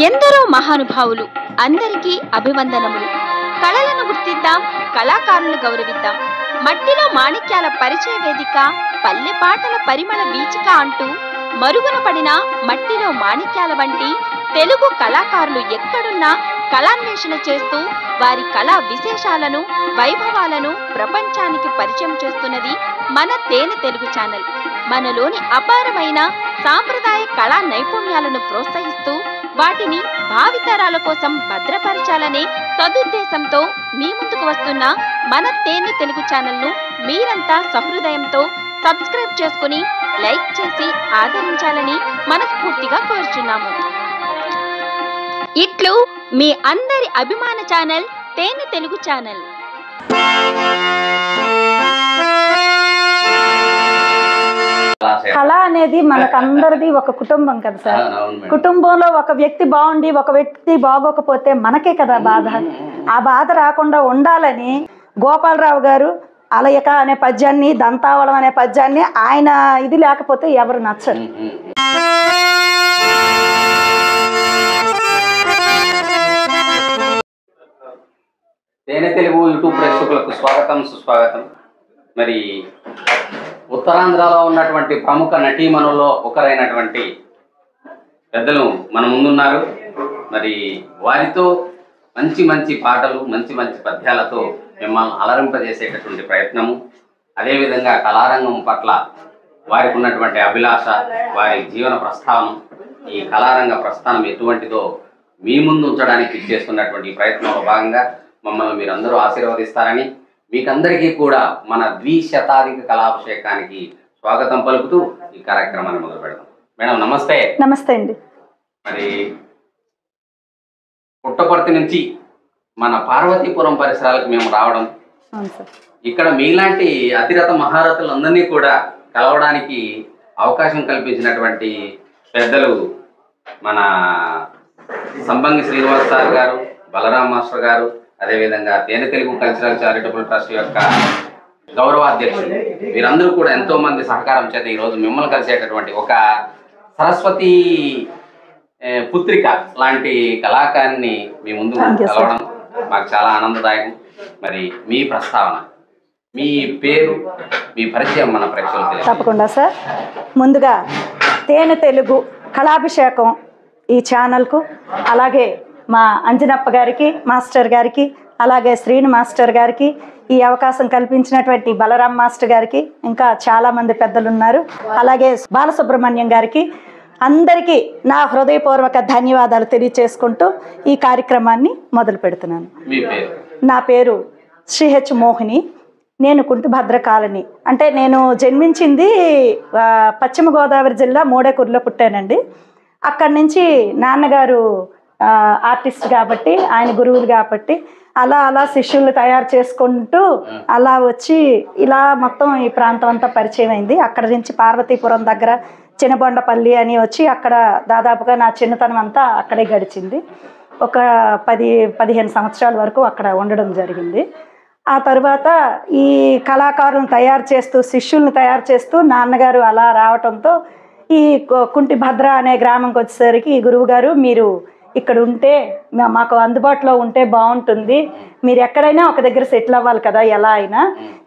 ఎందరో మహానుభావులు, అందరికీ అభివందనములు. కళలను గుర్తిద్దాం, కళాకారులను గౌరవిద్దాం. మట్టిలో మాణిక్యాల పరిచయ వేదిక, పల్లె పాటల పరిమళ వీచిక అంటూ మరుగున పడిన మట్టిలో మాణిక్యాల వంటి తెలుగు కళాకారులు ఎక్కడున్నా కళాన్వేషణ చేస్తూ వారి కళా విశేషాలను, వైభవాలను ప్రపంచానికి పరిచయం చేస్తున్నది మన తేనె తెలుగు ఛానల్. మనలోని అపారమైన సాంప్రదాయ కళా నైపుణ్యాలను ప్రోత్సహిస్తూ వాటిని భావితరాల కోసం భద్రపరచాలనే సదుద్దేశంతో మీ ముందుకు వస్తున్న మన తేనె తెలుగు ఛానల్ను మీరంతా సహృదయంతో సబ్స్క్రైబ్ చేసుకుని లైక్ చేసి ఆదరించాలని మనస్ఫూర్తిగా కోరుచున్నాము. ఇట్లు మీ అందరి అభిమాన ఛానల్ తేనె తెలుగు ఛానల్. కళ అనేది మనకందరిది ఒక కుటుంబం కదా సార్. కుటుంబంలో ఒక వ్యక్తి బాగుండి ఒక వ్యక్తి బాగోకపోతే మనకే కదా బాధ. ఆ బాధ రాకుండా ఉండాలని గోపాలరావు గారు అలయక అనే పద్యాన్ని, దంతావళం అనే పద్యాన్ని ఆయన ఇది లేకపోతే ఎవరు నచ్చరు. తేనె తెలుగు యూట్యూబ్ ప్రేక్షకులకు స్వాగతం, సుస్వాగతం. మరి ఉత్తరాంధ్రలో ఉన్నటువంటి ప్రముఖ నటీమణుల్లో ఒకరైనటువంటి పెద్దలు మన ముందున్నారు. మరి వారితో మంచి మంచి పాటలు, మంచి మంచి పద్యాలతో మిమ్మల్ని అలరింపజేసేటటువంటి ప్రయత్నము, అదేవిధంగా కళారంగం పట్ల వారికి ఉన్నటువంటి అభిలాష, వారి జీవన ప్రస్థానం, ఈ కళారంగ ప్రస్థానం ఎటువంటిదో మీ ముందు ఉంచడానికి చేస్తున్నటువంటి ప్రయత్నంలో భాగంగా మమ్మల్ని మీరందరూ ఆశీర్వదిస్తారని, మీకందరికీ కూడా మన ద్విశతాధిక కళాభిషేకానికి స్వాగతం పలుకుతూ ఈ కార్యక్రమాన్ని మొదలు పెడదాం. మేడం నమస్తే. నమస్తే అండి. మరి పుట్టపర్తి నుంచి మన పార్వతీపురం పరిసరాలకు మేము రావడం, ఇక్కడ మీలాంటి అతిరథ మహారథులందరినీ కూడా కలవడానికి అవకాశం కల్పించినటువంటి పెద్దలు మన సంబంగి శ్రీనివాస్ సార్ గారు, బలరాం మాస్టర్ గారు, అదేవిధంగా తేనె తెలుగు కల్చరల్ చారిటబుల్ ట్రస్ట్ యొక్క గౌరవాధ్యక్షులు, వీరందరూ కూడా ఎంతో మంది సహకారం చేత ఈరోజు మిమ్మల్ని కలిసేటటువంటి ఒక సరస్వతి పుత్రిక లాంటి కళాకారిని మీ ముందు కలవడం మాకు చాలా ఆనందదాయకం. మరి మీ ప్రస్తావన, మీ పేరు, మీ పరిచయం మన ప్రేక్షకులకు తప్పకుండా సార్. ముందుగా తేనె తెలుగు కళాభిషేకం ఈ ఛానల్కు, అలాగే మా అంజనప్ప గారికి, మాస్టర్ గారికి, అలాగే శ్రీను మాస్టర్ గారికి, ఈ అవకాశం కల్పించినటువంటి బలరాం మాస్టర్ గారికి, ఇంకా చాలామంది పెద్దలు ఉన్నారు, అలాగే బాలసుబ్రహ్మణ్యం గారికి, అందరికీ నా హృదయపూర్వక ధన్యవాదాలు తెలియచేసుకుంటూ ఈ కార్యక్రమాన్ని మొదలు పెడుతున్నాను. నా పేరు శ్రీహెచ్ మోహిని. నేను కుంటిభద్ర కాలనీ, అంటే నేను జన్మించింది పశ్చిమ గోదావరి జిల్లా మోడేకూరులో పుట్టానండి. అక్కడి నుంచి నాన్నగారు ఆర్టిస్ట్ కాబట్టి, ఆయన గురువులు కాబట్టి అలా అలా శిష్యులు తయారు చేసుకుంటూ అలా వచ్చి ఇలా మొత్తం ఈ ప్రాంతం అంతా పరిచయం అయింది. అక్కడ నుంచి పార్వతీపురం దగ్గర చిన్నబొండపల్లి అని వచ్చి అక్కడ దాదాపుగా నా చిన్నతనం అంతా అక్కడే గడిచింది. ఒక 10-15 సంవత్సరాల వరకు అక్కడ ఉండడం జరిగింది. ఆ తర్వాత ఈ కళాకారులను తయారు చేస్తూ, శిష్యుల్ని తయారు చేస్తూ నాన్నగారు అలా రావటంతో ఈ కుంటిభద్ర అనే గ్రామంకి వచ్చేసరికి ఈ గురువు గారు, మీరు ఇక్కడ ఉంటే మాకు అందుబాటులో ఉంటే బాగుంటుంది, మీరు ఎక్కడైనా ఒక దగ్గర సెటిల్ అవ్వాలి కదా, ఎలా అయినా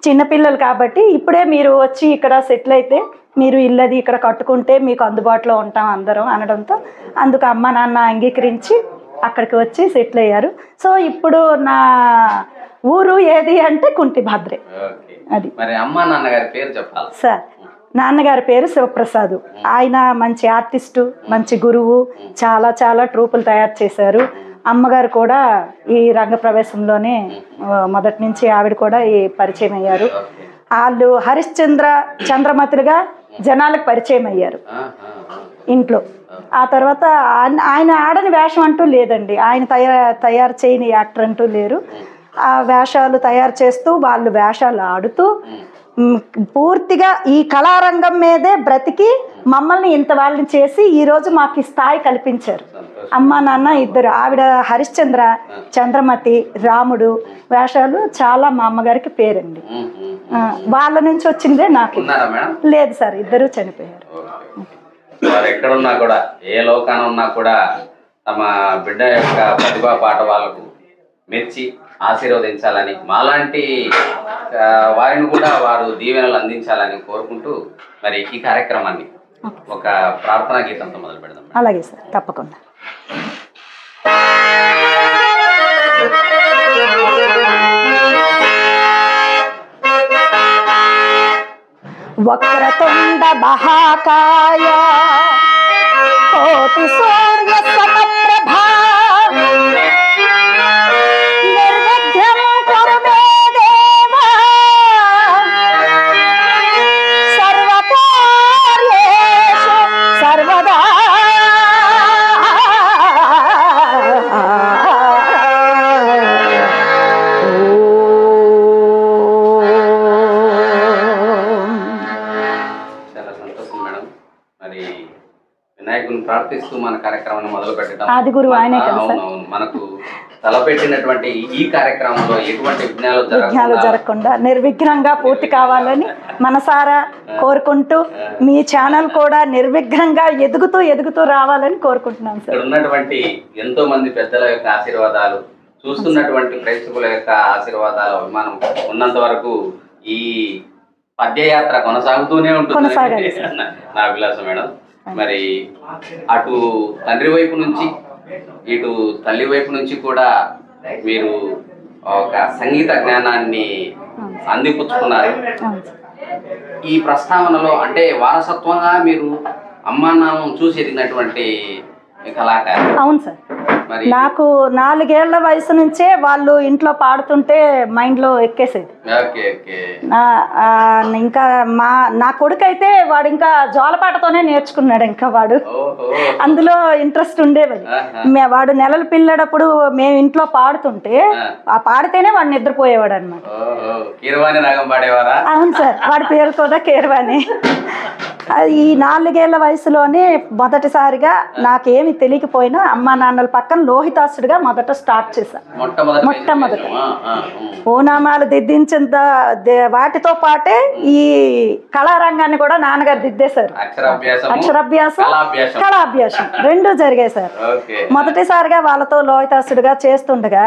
చిన్నపిల్లలు కాబట్టి ఇప్పుడే మీరు వచ్చి ఇక్కడ సెటిల్ అయితే మీరు ఇల్లది ఇక్కడ కట్టుకుంటే మీకు అందుబాటులో ఉంటాం అందరం అనడంతో అందుకు అమ్మ నాన్న అంగీకరించి అక్కడికి వచ్చి సెటిల్ అయ్యారు. సో ఇప్పుడు నా ఊరు ఏది అంటే కుంటిభద్రే. అది అమ్మ నాన్నగారి పేరు చెప్పాలి సార్. నాన్నగారి పేరు శివప్రసాద్. ఆయన మంచి ఆర్టిస్టు, మంచి గురువు, చాలా చాలా ట్రూపులు తయారు చేశారు. అమ్మగారు కూడా ఈ రంగ ప్రవేశంలోనే మొదటి నుంచి ఆవిడ కూడా ఈ పరిచయం అయ్యారు. వాళ్ళు హరిశ్చంద్ర చంద్రమతులుగా జనాలకు పరిచయం అయ్యారు ఇంట్లో. ఆ తర్వాత ఆయన ఆడని వేషం అంటూ లేదండి, ఆయన తయారు చేయని యాక్టర్ అంటూ లేరు. ఆ వేషాలు తయారు చేస్తూ వాళ్ళు వేషాలు ఆడుతూ పూర్తిగా ఈ కళారంగం మీదే బ్రతికి మమ్మల్ని ఇంత వాళ్ళని చేసి ఈరోజు మాకు ఈ స్థాయి కల్పించారు. అమ్మ నాన్న ఇద్దరు, ఆవిడ హరిశ్చంద్ర, చంద్రమతి, రాముడు వేషాలు చాలా మా అమ్మగారికి పేరండి. వాళ్ళ నుంచి వచ్చిందే నాకు. లేదు సార్, ఇద్దరు చనిపోయారు. వారు ఎక్కడున్నా కూడా, ఏ లోకాన ఉన్నా కూడా తమ బిడ్డ యొక్క ప్రతిభా పాఠవాలకు మెచ్చి ఆశీర్వదించాలని, మాలాంటి వారిని కూడా వారు దీవెనలు అందించాలని కోరుకుంటూ మరి ఈ కార్యక్రమాన్ని ఒక ప్రార్థనా గీతంతో మొదలు పెడదాం. అలాగే సార్, తప్పకుండా. వక్రతుండ మహాకాయ కోటి సూర్య సమప్రభా నిర్విఘ్నం కురు మే దేవా సర్వకార్యేషు సర్వదా. వినాయకుని ప్రార్థిస్తూ మన కార్యక్రమాన్ని మొదలు పెట్టడం ఆది గురువు ఆయనే కదా సార్. అవునవును, మనకు తలపెట్టినటువంటి ఈ కార్యక్రమంలో ఎటువంటి విఘ్నాలు జరగకుండా నిర్విఘ్నంగా పూర్తి కావాలని మనసారా కోరుకుంటూ మీ ఛానల్ కూడా నిర్విఘ్నంగా ఎదుగుతూ రావాలని కోరుకుంటున్నాం సార్. ఇక్కడ ఉన్నటువంటి ఎంతో మంది పెద్దల యొక్క ఆశీర్వాదాలు, చూస్తున్నటువంటి ప్రేక్షకుల యొక్క ఆశీర్వాదాలు, అభిమానం ఉన్నంత వరకు ఈ పద్యయాత్ర కొనసాగుతూనే ఉంటుంది నా అభిలాషం మేడం. మరి అటు తండ్రి వైపు నుంచి ఇటు తల్లి వైపు నుంచి కూడా మీరు ఒక సంగీత జ్ఞానాన్ని అందిపుచ్చుకున్నారు. ఈ ప్రస్తావనలో అంటే వారసత్వంగా మీరు అమ్మా నామం చూసి ఎదిగినటువంటి కళాకారు. అవును సార్, నాకు 4 ఏళ్ల వయసు నుంచే వాళ్ళు ఇంట్లో పాడుతుంటే మైండ్లో ఎక్కేసేది. ఇంకా నా కొడుకు అయితే వాడు ఇంకా జోలపాటతోనే నేర్చుకున్నాడు. ఇంకా వాడు అందులో ఇంట్రెస్ట్ ఉండేవాడు. వాడు నెలలు పిల్లడప్పుడు మేము ఇంట్లో పాడుతుంటే ఆ పాడితేనే వాడు నిద్రపోయేవాడు అనమాట. అవును సార్, వాడి పేరు కూడా కీరవాణి. ఈ 4 ఏళ్ల వయసులోనే మొదటిసారిగా నాకేమి తెలియకపోయినా అమ్మా నాన్నల పక్కన లోహితాసుడిగా మొదట స్టార్ట్ చేశాను. మొట్టమొదటి ఓనామాలు దిద్దించిన వాటితో పాటే ఈ కళారంగాన్ని కూడా నాన్నగారు దిద్దేశారు. అక్షరాభ్యాసం, కళాభ్యాసం 2 జరిగాయి సార్. మొదటిసారిగా వాళ్ళతో లోహితాసుడిగా చేస్తుండగా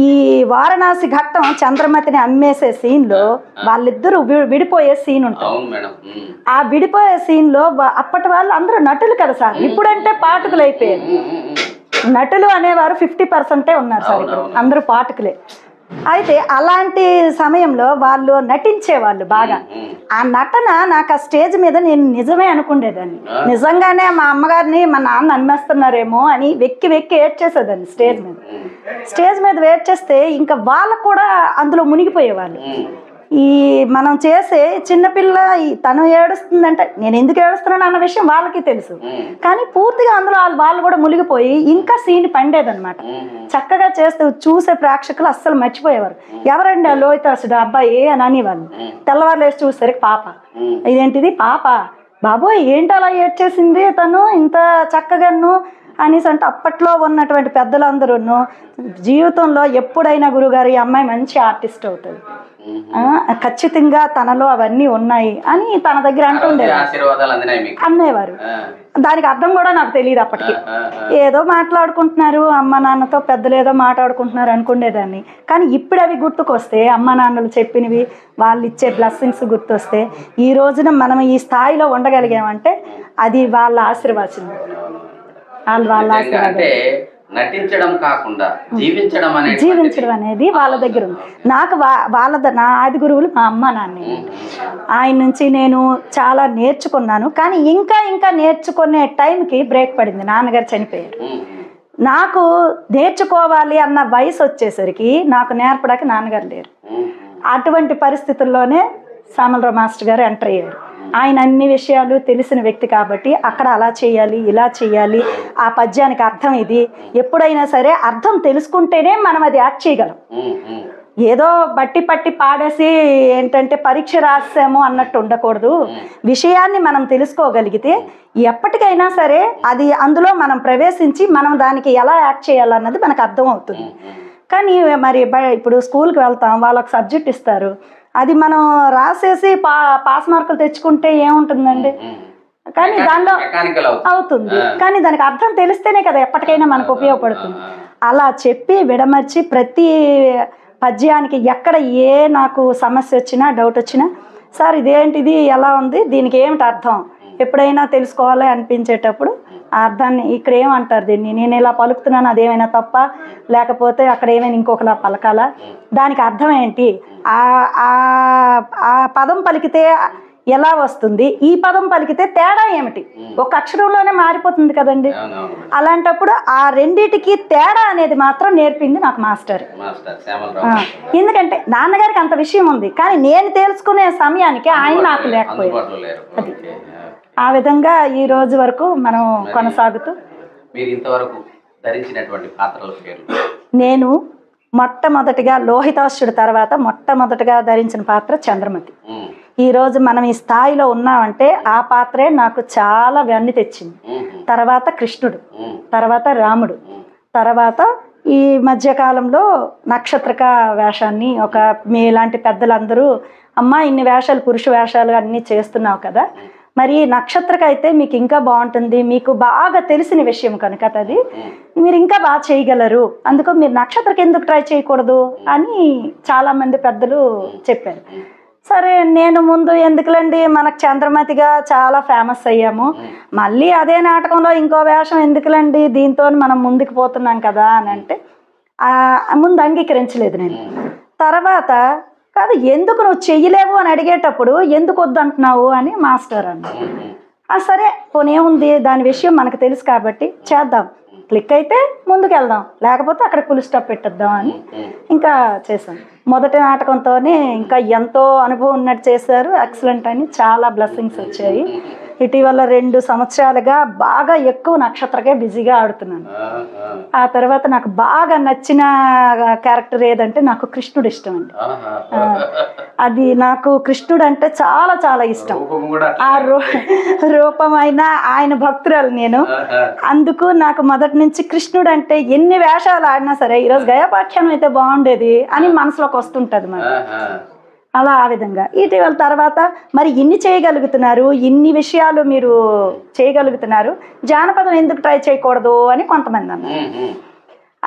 ఈ వారణాసి ఘట్టం చంద్రమతిని అమ్మేసే సీన్ లో వాళ్ళిద్దరూ విడిపోయే సీన్ ఉంటుంది. ఆ విడిపోయే సీన్ లో అప్పటి వాళ్ళు అందరూ నటులు కదా సార్. ఇప్పుడంటే పాఠకులు అయిపోయారు. నటులు అనేవారు 50% ఉన్నారు సార్. ఇప్పుడు అందరూ పాఠకులే. అయితే అలాంటి సమయంలో వాళ్ళు నటించేవాళ్ళు బాగా. ఆ నటన నాకు ఆ స్టేజ్ మీద నేను నిజమే అనుకునేదాన్ని. నిజంగానే మా అమ్మగారిని మా నాన్న అమ్మేస్తున్నారేమో అని వెక్కి ఏడ్చేసేదాన్ని స్టేజ్ మీద ఏడ్చేస్తే ఇంకా వాళ్ళకు కూడా అందులో మునిగిపోయేవాళ్ళు. ఈ మనం చేసే చిన్నపిల్ల తను ఏడుస్తుందంటే నేను ఎందుకు ఏడుస్తున్నాను అన్న విషయం వాళ్ళకి తెలుసు. కానీ పూర్తిగా అందులో వాళ్ళు కూడా మునిగిపోయి ఇంకా సీన్ పండేదన్నమాట. చక్కగా చేస్తే చూసే ప్రేక్షకులు అస్సలు మర్చిపోయేవారు. ఎవరండి ఆ లోహితాసుడు అబ్బాయి అని అనేవాళ్ళు. తెల్లవారు లేచి చూసేసరికి పాప, ఇదేంటిది పాప, బాబోయ్ ఏంటి అలా ఏడ్చేసింది తను ఇంత చక్కగాను అనేసి. అంటే అప్పట్లో ఉన్నటువంటి పెద్దలందరూ జీవితంలో ఎప్పుడైనా గురుగారు ఈ అమ్మాయి మంచి ఆర్టిస్ట్ అవుతుంది, ఖచ్చితంగా తనలో అవన్నీ ఉన్నాయి అని తన దగ్గర అనేవారు. దానికి అర్థం కూడా నాకు తెలియదు అప్పటికి. ఏదో మాట్లాడుకుంటున్నారు అమ్మ నాన్నతో, పెద్దలు ఏదో మాట్లాడుకుంటున్నారు అనుకునేదాన్ని. కానీ ఇప్పుడు అవి గుర్తుకొస్తే, అమ్మ నాన్నలు చెప్పినవి, వాళ్ళు ఇచ్చే బ్లెస్సింగ్స్ గుర్తొస్తే ఈ రోజున మనం ఈ స్థాయిలో ఉండగలిగామంటే అది వాళ్ళ ఆశీర్వాదం. నటించడం కాకుండా జీవించడం అనేది వాళ్ళ దగ్గర ఉంది. నాకు నా ఆది గురువులు మా అమ్మ నాన్న. ఆయన నుంచి నేను చాలా నేర్చుకున్నాను. కానీ ఇంకా నేర్చుకునే టైంకి బ్రేక్ పడింది. నాన్నగారు చనిపోయారు. నాకు నేర్చుకోవాలి అన్న వయసు వచ్చేసరికి నాకు నేర్పడానికి నాన్నగారు లేరు. అటువంటి పరిస్థితుల్లోనే సామలరావు మాస్టర్ గారు ఎంటర్ అయ్యారు. ఆయన అన్ని విషయాలు తెలిసిన వ్యక్తి కాబట్టి అక్కడ అలా చేయాలి, ఇలా చేయాలి, ఆ పద్యానికి అర్థం ఇది. ఎప్పుడైనా సరే అర్థం తెలుసుకుంటేనే మనం అది యాక్ట్ చేయగలం. ఏదో బట్టి పాడేసి ఏంటంటే పరీక్ష రాసాము అన్నట్టు ఉండకూడదు. విషయాన్ని మనం తెలుసుకోగలిగితే ఎప్పటికైనా సరే అది అందులో మనం ప్రవేశించి మనం దానికి ఎలా యాక్ట్ చేయాలన్నది మనకు అర్థం అవుతుంది. కానీ మరి ఇప్పుడు స్కూల్కి వెళ్తాం, వాళ్ళకి సబ్జెక్ట్ ఇస్తారు, అది మనం రాసేసి పాస్ మార్కులు తెచ్చుకుంటే ఏముంటుందండి? కానీ దానిలో మెకానికల్ అవుతుంది, కానీ దానికి అర్థం తెలిస్తేనే కదా ఎప్పటికైనా మనకు ఉపయోగపడుతుంది. అలా చెప్పి విడమర్చి ప్రతి పద్యానికి ఎక్కడ ఏ నాకు సమస్య వచ్చినా డౌట్ వచ్చినా, సార్ ఇదేంటిది ఎలా ఉంది, దీనికి ఏమిటి అర్థం ఎప్పుడైనా తెలుసుకోవాలి అనిపించేటప్పుడు ఆ అర్థాన్ని ఇక్కడ ఏమంటారు దీన్ని, నేను ఇలా పలుకుతున్నాను అదేమైనా తప్ప, లేకపోతే అక్కడ ఏమైనా ఇంకొకలా పలకాలా, దానికి అర్థం ఏంటి, ఆ పదం పలికితే ఎలా వస్తుంది, ఈ పదం పలికితే తేడా ఏమిటి, ఒక అక్షరంలోనే మారిపోతుంది కదండి. అలాంటప్పుడు ఆ రెండిటికి తేడా అనేది మాత్రం నేర్పింది నాకు మాస్టర్. ఎందుకంటే నాన్నగారికి అంత విషయం ఉంది, కానీ నేను తెలుసుకునే సమయానికి ఆయన నాకు లేకపోయారు. అది ఆ విధంగా ఈ రోజు వరకు మనం కొనసాగుతూ. మీరు ఇంతవరకు ధరించినటువంటి పాత్రల పేరు? నేను మొట్టమొదటిగా లోహితాసుడు తర్వాత మొట్టమొదటిగా ధరించిన పాత్ర చంద్రమతి. ఈరోజు మనం ఈ స్థాయిలో ఉన్నామంటే ఆ పాత్రే నాకు చాలా వెన్ని తెచ్చింది. తర్వాత కృష్ణుడు, తర్వాత రాముడు, తర్వాత ఈ మధ్యకాలంలో నక్షత్రక వేషాన్ని ఒక మీలాంటి పెద్దలందరూ అమ్మా ఇన్ని వేషాలు పురుష వేషాలు అన్నీ చేస్తున్నావు కదా, మరి నక్షత్రక అయితే మీకు ఇంకా బాగుంటుంది, మీకు బాగా తెలిసిన విషయం కనుక అది మీరు ఇంకా బాగా చేయగలరు, అందుకు మీరు నక్షత్రక ఎందుకు ట్రై చేయకూడదు అని చాలామంది పెద్దలు చెప్పారు. సరే నేను ముందు ఎందుకులండి, మనకు చంద్రమతిగా చాలా ఫేమస్ అయ్యాము, మళ్ళీ అదే నాటకంలో ఇంకో వేషం ఎందుకులండి, దీంతో మనం ముందుకు పోతున్నాం కదా అని అంటే ముందు అంగీకరించలేదు నేను. తర్వాత కాదు ఎందుకు నువ్వు చెయ్యలేవు అని అడిగేటప్పుడు ఎందుకు వద్దు అంటున్నావు అని మాస్టర్ అన్నారు. సరే పోనేముంది, దాని విషయం మనకు తెలుసు కాబట్టి చేద్దాం, క్లిక్ అయితే ముందుకు వెళ్దాం, లేకపోతే అక్కడ ఫుల్ స్టాప్ పెట్టేద్దాం అని ఇంకా చేశాను. మొదటి నాటకంతోనే ఇంకా ఎంతో అనుభవం ఉన్నట్టు చేశారు, ఎక్సలెంట్ అని చాలా బ్లెస్సింగ్స్ వచ్చాయి. ఇటీవల 2 సంవత్సరాలుగా బాగా ఎక్కువ నక్షత్రకే బిజీగా ఆడుతున్నాను. ఆ తర్వాత నాకు బాగా నచ్చిన క్యారెక్టర్ ఏదంటే నాకు కృష్ణుడు ఇష్టం అండి. అది నాకు కృష్ణుడు అంటే చాలా చాలా ఇష్టం. ఆ రూపమైన ఆయన భక్తురాలు నేను, అందుకు నాకు మొదటి నుంచి కృష్ణుడు అంటే ఎన్ని వేషాలు ఆడినా సరే ఈరోజు గయాపాఖ్యానం అయితే బాగుండేది అని మనసులోకి వస్తుంటది మరి. అలా ఆ విధంగా ఇటీవల తర్వాత మరి ఇన్ని చేయగలుగుతున్నారు, ఇన్ని విషయాలు మీరు చేయగలుగుతున్నారు, జానపదం ఎందుకు ట్రై చేయకూడదు అని కొంతమంది అన్నారు.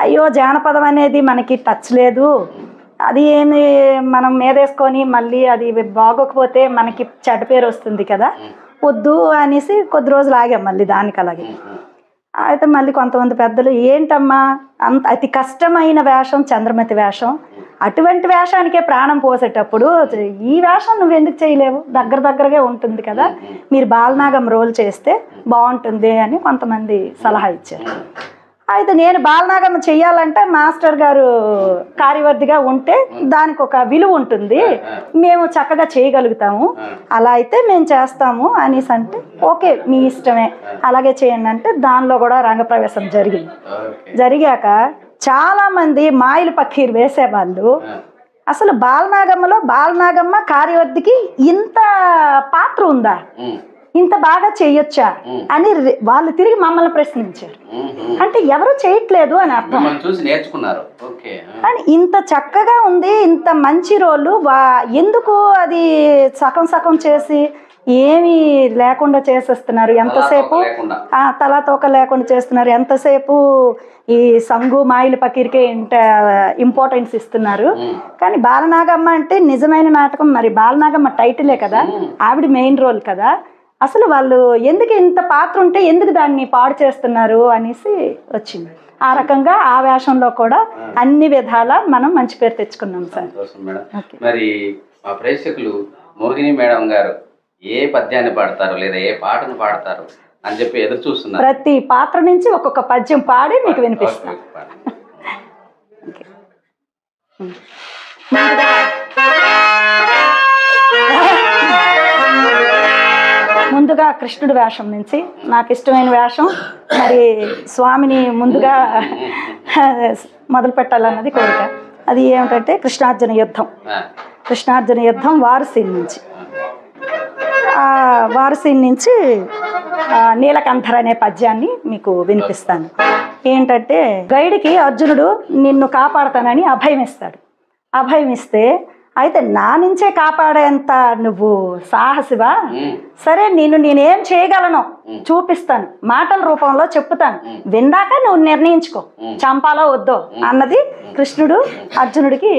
అయ్యో జానపదం అనేది మనకి టచ్ లేదు, అది ఏమి మనం మీదేసుకొని మళ్ళీ అది బాగోకపోతే మనకి చెడ్డ పేరు వస్తుంది కదా, వద్దు అనేసి కొద్ది రోజులు ఆగాం మళ్ళీ దానికి. అలాగే అయితే మళ్ళీ కొంతమంది పెద్దలు ఏంటమ్మా అంత అతి కష్టమైన వేషం చంద్రమతి వేషం, అటువంటి వేషానికే ప్రాణం పోసేటప్పుడు ఈ వేషం నువ్వు ఎందుకు చేయలేవు, దగ్గరగా ఉంటుంది కదా, మీరు బాలనాగం రోల్ చేస్తే బాగుంటుంది అని కొంతమంది సలహా ఇచ్చారు. అయితే నేను బాలనాగం చెయ్యాలంటే మాస్టర్ గారు కార్యవర్ధిగా ఉంటే దానికి ఒక విలువ ఉంటుంది, మేము చక్కగా చేయగలుగుతాము, అలా అయితే మేము చేస్తాము అనేసి అంటే ఓకే మీ ఇష్టమే అలాగే చేయండి అంటే దానిలో కూడా రంగప్రవేశం జరిగింది. జరిగాక చాలామంది మాయలు పక్కీరు వేసేవాళ్ళు అసలు బాలనాగమ్మ కార్యవర్ధికి ఇంత పాత్ర ఉందా, ఇంత బాగా చేయొచ్చా అని వాళ్ళు తిరిగి మమ్మల్ని ప్రశ్నించారు. అంటే ఎవరు చేయట్లేదు అని అర్థం, కానీ ఇంత చక్కగా ఉంది, ఇంత మంచి రోలు, ఎందుకు అది సగం సగం చేసి ఏమీ లేకుండా చేసేస్తున్నారు, ఎంతసేపు తలా తోక లేకుండా చేస్తున్నారు, ఎంతసేపు ఈ సంగు మాయిల పకీర్కే ఇంపార్టెన్స్ ఇస్తున్నారు. కానీ బాలనాగమ్మ అంటే నిజమైన నాటకం, మరి బాలనాగమ్మ టైటిలే కదా, ఆవిడ మెయిన్ రోల్ కదా, అసలు వాళ్ళు ఎందుకు ఇంత పాత్ర ఉంటే ఎందుకు దాన్ని పాడు చేస్తున్నారు అనేసి వచ్చింది. ఆ రకంగా ఆ వేషంలో కూడా అన్ని విధాలా మనం మంచి పేరు తెచ్చుకున్నాం సార్. మరి మా ప్రేక్షకులు మోహిని మేడం గారు ఏ పద్యాన్ని పాడతారు లేదా ఏ పాటను పాడతారు అని చెప్పి ఎదురు చూస్తున్నారు. ప్రతి పాత్ర నుంచి ఒక్కొక్క పద్యం పాడి మీకు వినిపిస్తాను. ముందుగా కృష్ణుడి వేషం నుంచి నాకు ఇష్టమైన వేషం, మరి స్వామిని ముందుగా మొదలు పెట్టాలన్నది కోరిక. అది ఏమిటంటే కృష్ణార్జున యుద్ధం వారసీన్ నుంచి. వారసీన్ నుంచి నీలకంఠర్ అనే పద్యాన్ని మీకు వినిపిస్తాను. ఏంటంటే గైడ్కి అర్జునుడు నిన్ను కాపాడతానని అభయం ఇస్తాడు. అభయం ఇస్తే అయితే నా నుంచే కాపాడేంత నువ్వు సాహసివా, సరే నేనేం చేయగలను చూపిస్తాను, మాటల రూపంలో చెప్తాను, విందాక నువ్వు నిర్ణయించుకో చంపాలో వద్దో అన్నది కృష్ణుడు అర్జునుడికి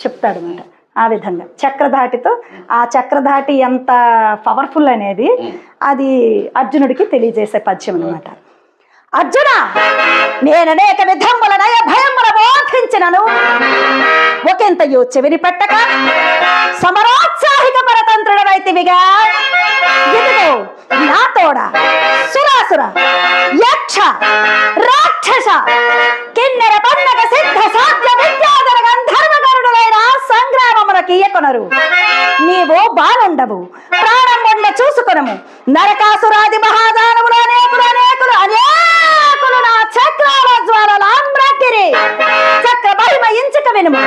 చెప్తాడు అన్నమాట. ఆ విధంగా చక్రధాటితో, ఆ చక్రధాటి ఎంత పవర్ఫుల్ అనేది అది అర్జునుడికి తెలియజేసే పద్యం అనమాట. అర్జున, నేననేక విధముల నయ భయముల బోధించినను ఒకంతయో చెవిని పెట్టక సమరోత్సాహిక పరతంత్రుడవైతివిగా, ఇదిగో నా తోడ సురాసుర యక్ష రాక్షస కిన్నెర పన్నగ సిద్ధ సాధ్య విద్యాధర గంధర్వగరుడులైన సంగ్రామమునకీయకొనరు. నీవు బాలుండవు, ప్రాణం ఉండ చూసుకొనము. నరకాసురాది మహాదానములు అనేకులు నా చక్రాల జ్వాలలాంబ్రకిరి చక్ర మహిమ ఇంచుక వినుము.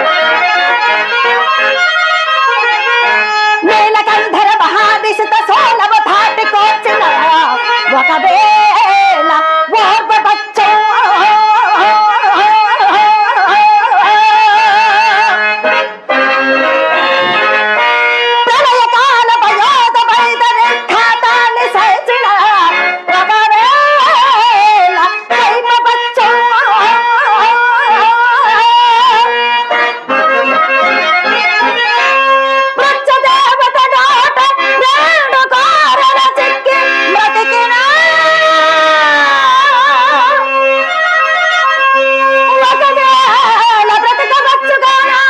నీలకంధర మహాదిశిత సోలవ ధాటికొచ్చిన ఒకవేళ ఓర్వపచ్చో ప్రళయకాల భయోద వైదరి ఖాతాన్ని సైచిన ఒకవేళ వైపపచ్చో వృక్షదేవత నాట రెండు కారణ చిక్కి బ్రతికిన ఒకవేళ బ్రతకవచ్చుగానా.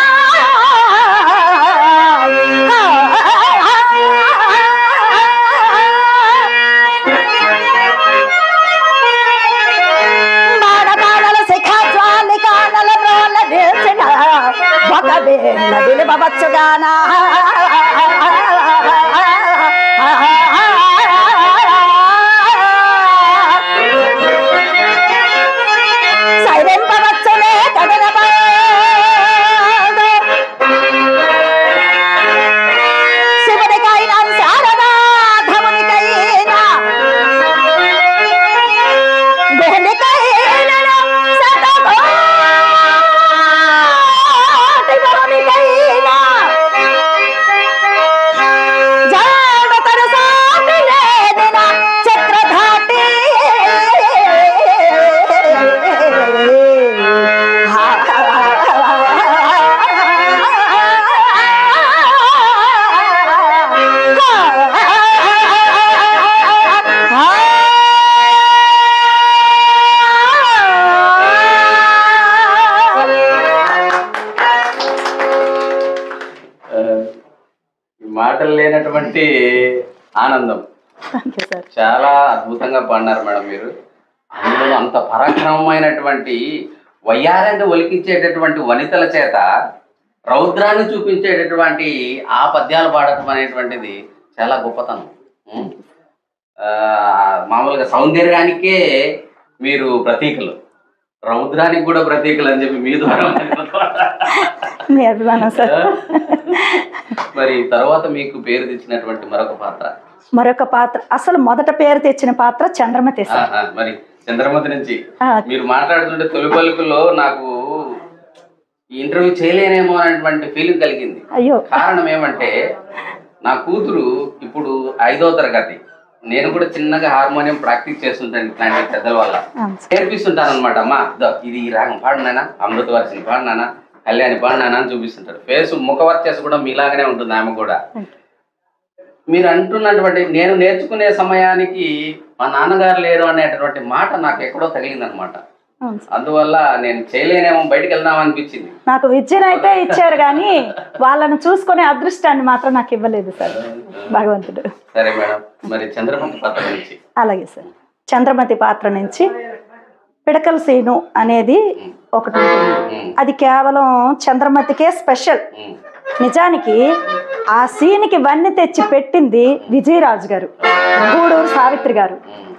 బాణబాణల శిఖాజ్వాలి కానల బ్రోల నిల్చిన ఒకవేళ విలువవచ్చుగానా. సైలెంపవచ్చునే కదనబాదు శివునికైనా శారదాధమునికైనా గుహనికైనా శతకోటి గురునికైనా జాడతరు సాటి లేనిన చక్రధాటి మాటలు లేనటువంటి ఆనందం. చాలా అద్భుతంగా పాడినారు మేడం మీరు. అందులో అంత పరాక్రమమైనటువంటి వయ్యారాన్ని ఒలికించేటటువంటి వనితల చేత రౌద్రాన్ని చూపించేటటువంటి ఆ పద్యాలు పాడటం అనేటువంటిది చాలా గొప్పతనం. మామూలుగా సౌందర్యానికే మీరు ప్రతీకలు, రౌద్రానికి కూడా ప్రతీకలు అని చెప్పి మీ ద్వారా మరి తర్వాత మీకు పేరు తెచ్చినటువంటి మరొక పాత్ర అసలు మొదట పేరు తెచ్చిన పాత్ర చంద్రమతి. మరి చంద్రమతి నుంచి మీరు మాట్లాడుతుంటే తొలి పలుకుల్లో నాకు ఇంటర్వ్యూ చేయలేనేమో అనేటువంటి ఫీలింగ్ కలిగింది. అయ్యో, కారణం ఏమంటే నా కూతురు ఇప్పుడు 5వ తరగతి. నేను కూడా చిన్నగా హార్మోనియం ప్రాక్టీస్ చేస్తుంటాను, ఇట్లాంటి పెద్దల వల్ల నేర్పిస్తుంటాను అనమాట. అమ్మా ఇది ఈ రాగం పాడినానా, అమృతవర్షిని పాడినానా, కళ్యాణి పాడినానా అని చూపిస్తుంటారు. ఫేస్ ముఖవర్చస్సు కూడా మీలాగానే ఉంటుంది ఆమె కూడా. మీరు అంటున్నటువంటి నేను నేర్చుకునే సమయానికి మా నాన్నగారు లేరు అనేటటువంటి మాట నాకు ఎక్కడో తగిలిందనమాట. అందువల్ల నేను చేయలేనేమో, బయటకు వెళ్దాం అనిపించింది. నాకు విద్యనైతే ఇచ్చారు కానీ వాళ్ళని చూసుకునే అదృష్టాన్ని మాత్రం నాకు ఇవ్వలేదు సార్ భగవంతుడు. సరే మేడం, మరి చంద్రమతి పాత్ర నుంచి. అలాగే సార్, చంద్రమతి పాత్ర నుంచి పిడకల సీను అనేది ఒకటి ఉంటుంది. అది కేవలం చంద్రమతికే స్పెషల్. నిజానికి ఆ సీన్కి వన్నీ తెచ్చి పెట్టింది విజయరాజు గారు, గూడూరు సావిత్రి గారు.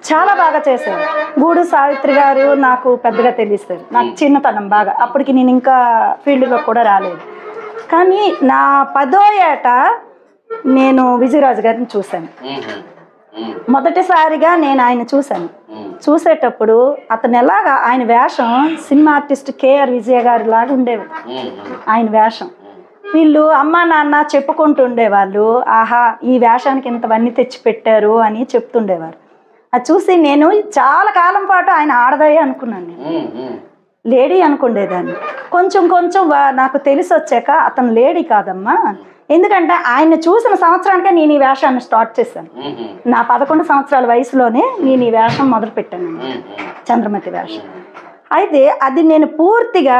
చాలా బాగా చేశారు. గూడూరు సావిత్రి గారు నాకు పెద్దగా తెలియదు, నాకు చిన్నతనం బాగా. అప్పటికి నేను ఇంకా ఫీల్డ్లో కూడా రాలేదు. కానీ నా 10వ ఏట నేను విజయరాజు గారిని చూశాను. మొదటిసారిగా నేను ఆయన చూశాను. చూసేటప్పుడు అతను ఎలాగా ఆయన వేషం సినిమా ఆర్టిస్ట్ కేఆర్ విజయ గారి లాగా ఉండేవి ఆయన వేషం. వీళ్ళు అమ్మ నాన్న చెప్పుకుంటుండేవాళ్ళు, ఆహా ఈ వేషానికి ఇంతవన్నీ తెచ్చి పెట్టారు అని చెప్తుండేవారు. అది చూసి నేను చాలా కాలం పాటు ఆయన ఆడదాయి అనుకున్నాను, నేను లేడీ అనుకుండేదాన్ని. కొంచెం కొంచెం నాకు తెలిసి వచ్చాక అతను లేడీ కాదమ్మా, ఎందుకంటే ఆయన చూసిన సంవత్సరానికే నేను ఈ వేషాన్ని స్టార్ట్ చేశాను. నా 11 సంవత్సరాల వయసులోనే నేను ఈ వేషం మొదలుపెట్టాను, చంద్రమతి వేషం. అయితే అది నేను పూర్తిగా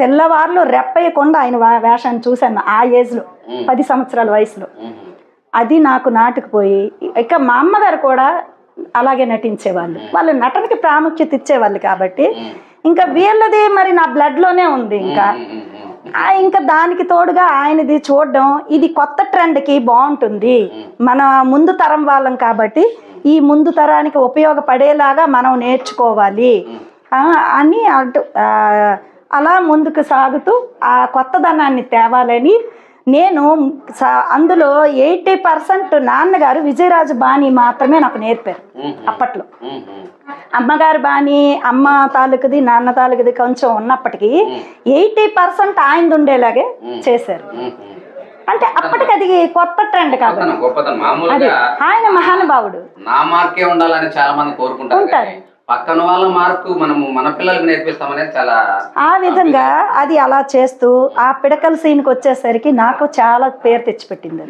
తెల్లవారులు రెప్పయ్యకుండా ఆయన వేషాన్ని చూశాను ఆ ఏజ్లో, 10 సంవత్సరాల వయసులో. అది నాకు నాటుకుపోయి, ఇక మా అమ్మగారు కూడా అలాగే నటించేవాళ్ళు. వాళ్ళు నటనకి ప్రాముఖ్యత ఇచ్చేవాళ్ళు కాబట్టి ఇంకా వీళ్ళది మరి నా బ్లడ్లోనే ఉంది. ఇంకా దానికి తోడుగా ఆయనది చూడడం, ఇది కొత్త ట్రెండ్కి బాగుంటుంది, మన ముందు తరం వాళ్ళం కాబట్టి ఈ ముందు తరానికి ఉపయోగపడేలాగా మనం నేర్చుకోవాలి అని అలా ముందుకు సాగుతూ ఆ కొత్తదనాన్ని తేవాలని నేను అందులో 80% నాన్నగారు విజయరాజు బాణి మాత్రమే నాకు నేర్పారు. అప్పట్లో అమ్మగారు బాణి అమ్మ తాలూకుది నాన్న తాలూకుది కొంచెం ఉన్నప్పటికీ 80% ఆయనది ఉండేలాగే చేశారు. అంటే అప్పటికి అది కొత్త ట్రెండ్ కాబట్టి ఆయన మహానుభావుడు. నా మార్కే ఉండాలని చాలా మంది కోరుకుంటారు, పక్కన వాళ్ళ మార్కు మనము మన పిల్లలకు నేర్పిస్తామనేది చాలా ఆ విధంగా అది అలా చేస్తూ ఆ పిడకల సీన్కి వచ్చేసరికి నాకు చాలా పేరు తెచ్చిపెట్టింది.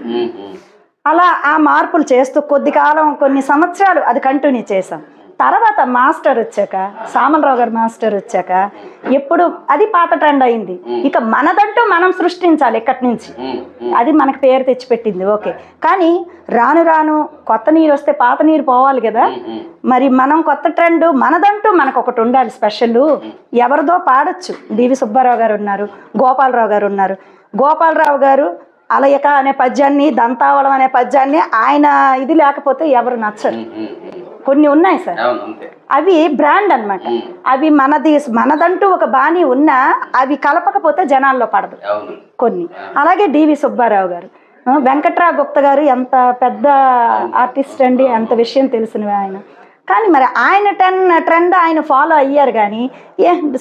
అలా ఆ మార్పులు చేస్తూ కొద్ది కాలం కొన్ని సంవత్సరాలు అది కంటిన్యూ చేశాం. తర్వాత మాస్టర్ వచ్చాక, సామలరావు గారు మాస్టర్ వచ్చాక ఎప్పుడు అది పాత ట్రెండ్ అయింది. ఇక మనదంటూ మనం సృష్టించాలి ఇక్కడి నుంచి, అది మనకు పేరు తెచ్చిపెట్టింది. ఓకే, కానీ రాను రాను కొత్త నీరు వస్తే పాత నీరు పోవాలి కదా. మరి మనం కొత్త ట్రెండ్ మనదంటూ మనకు ఒకటి ఉండాలి స్పెషల్. ఎవరిదో పాడొచ్చు, డివి సుబ్బారావు గారు ఉన్నారు, గోపాలరావు గారు ఉన్నారు. గోపాలరావు గారు అలయక అనే పద్యాన్ని, దంతావళం అనే పద్యాన్ని ఆయన ఇది లేకపోతే ఎవరు నచ్చరు. కొన్ని ఉన్నాయి సార్, అవి బ్రాండ్ అన్నమాట. అవి మనదంటూ ఒక బాణీ ఉన్నా అవి కలపకపోతే జనాల్లో పడదు కొన్ని. అలాగే డివి సుబ్బారావు గారు, వెంకట్రావు గుప్తా గారు ఎంత పెద్ద ఆర్టిస్ట్ అండి, ఎంత విషయం తెలిసినవి ఆయన. కానీ మరి ఆయన ట్రెండ్ ఆయన ఫాలో అయ్యారు, కానీ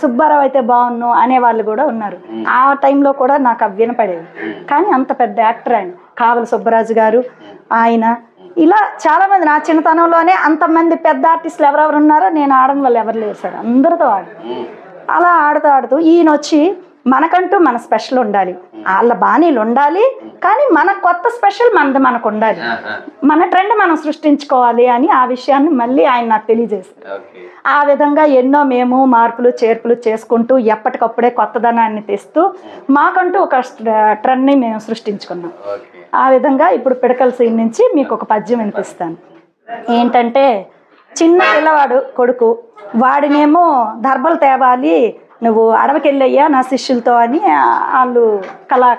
సుబ్బారావు అయితే బాగున్ను అనేవాళ్ళు కూడా ఉన్నారు. ఆ టైంలో కూడా నాకు అవి వినపడేవి. కానీ అంత పెద్ద యాక్టర్ ఆయన. కావల సుబ్బరాజు గారు, ఆయన ఇలా చాలామంది నా చిన్నతనంలోనే అంతమంది పెద్ద ఆర్టిస్టులు ఎవరెవరు ఉన్నారో నేను ఆడని వాళ్ళు ఎవరు లేరు సార్, అందరితో ఆడు. అలా ఆడుతూ ఈయన వచ్చి మనకంటూ మన స్పెషల్ ఉండాలి, వాళ్ళ బాణీలు ఉండాలి, కానీ మన కొత్త స్పెషల్ మనకు ఉండాలి, మన ట్రెండ్ మనం సృష్టించుకోవాలి అని ఆ విషయాన్ని మళ్ళీ ఆయన నాకు తెలియజేశారు. ఆ విధంగా ఎన్నో మేము మార్పులు చేర్పులు చేసుకుంటూ ఎప్పటికప్పుడే కొత్తదనాన్ని తెస్తూ మాకంటూ ఒక ట్రెండ్ని మేము సృష్టించుకున్నాం. ఆ విధంగా ఇప్పుడు పిడకల సీన్ నుంచి మీకు ఒక పద్యం వినిపిస్తాను. ఏంటంటే, చిన్న పిల్లవాడు కొడుకు, వాడినేమో దర్బలు తేవాలి, నువ్వు అడవికి వెళ్ళయ్యా నా శిష్యులతో అని వాళ్ళు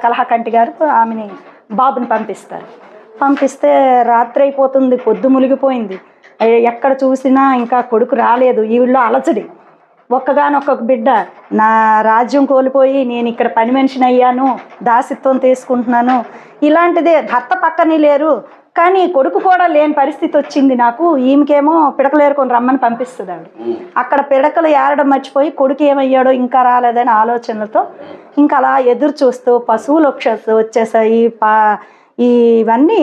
కలహకంటి గారు ఆమెని బాబుని పంపిస్తే రాత్రి అయిపోతుంది, పొద్దు మునిగిపోయింది, ఎక్కడ చూసినా ఇంకా కొడుకు రాలేదు. ఈ ఊళ్ళో అలజడి, ఒక్కగానొక్క బిడ్డ, నా రాజ్యం కోల్పోయి నేను ఇక్కడ పని మనిషిని అయ్యాను, దాసిత్వం తీసుకుంటున్నాను, ఇలాంటిదే, భర్త పక్కనే లేరు, కానీ కొడుకు కూడా లేని పరిస్థితి వచ్చింది నాకు. ఈమెకేమో పిడకలు ఏరుకొని రమ్మని పంపిస్తుంది ఆవిడ. అక్కడ పిడకలు ఏరడం మర్చిపోయి కొడుకు ఏమయ్యాడో ఇంకా రాలేదని ఆలోచనలతో ఇంకా అలా ఎదురు చూస్తూ పశువులు వచ్చేసాయి. ఇవన్నీ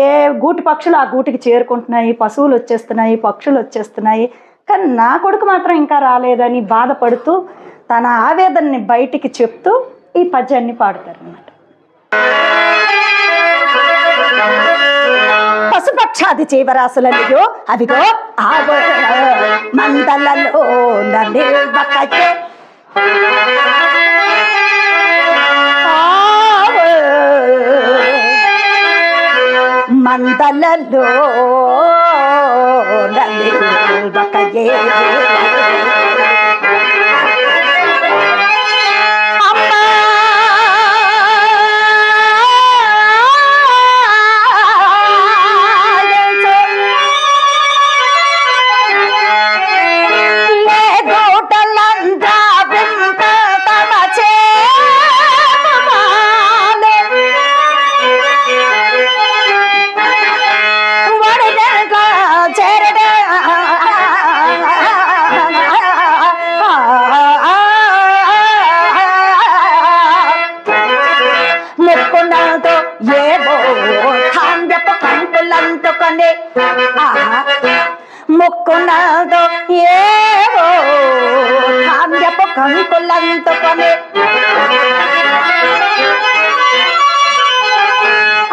ఏ గూటి పక్షులు ఆ గూటికి చేరుకుంటున్నాయి, పశువులు వచ్చేస్తున్నాయి, పక్షులు వచ్చేస్తున్నాయి, కానీ నా కొడుకు మాత్రం ఇంకా రాలేదని బాధపడుతూ తన ఆవేదనని బయటికి చెప్తూ ఈ పద్యాన్ని పాడతారు అన్నమాట. పశుపక్షాది జీవరాశులనియో అవిగో మందలలో మందలలో ముక్కున్నదో ఏవో ధాన్యపు కంకులంతుకొని